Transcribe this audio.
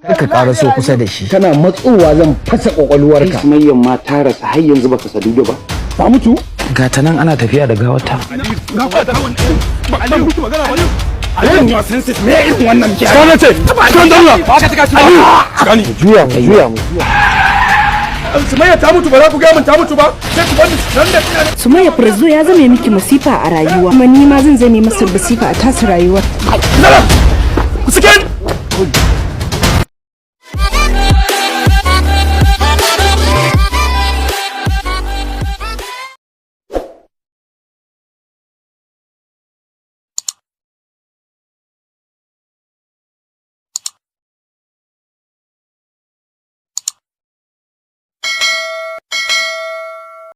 ka ƙara so kusa da shi. Kana matsowa zan fasa kwakwalwarka. Sumayyan ma ta rasa har yanzu baka sadu ba. Ta mutu? Ga ta nan ana tafiya da gawarta. Aliyu ya senses me irin wannan ki. Kana ce, kan dalla. Ba ka taka shi. Gani. Juya mu. Sumayya ta mutu ba za ku ga mun ta mutu ba. Sai ku bani nan da kina. Sumayya Prezzo ya zame miki masifa a rayuwa. Kuma ni ma zan zame masa masifa a tasu rayuwar. Ku sake.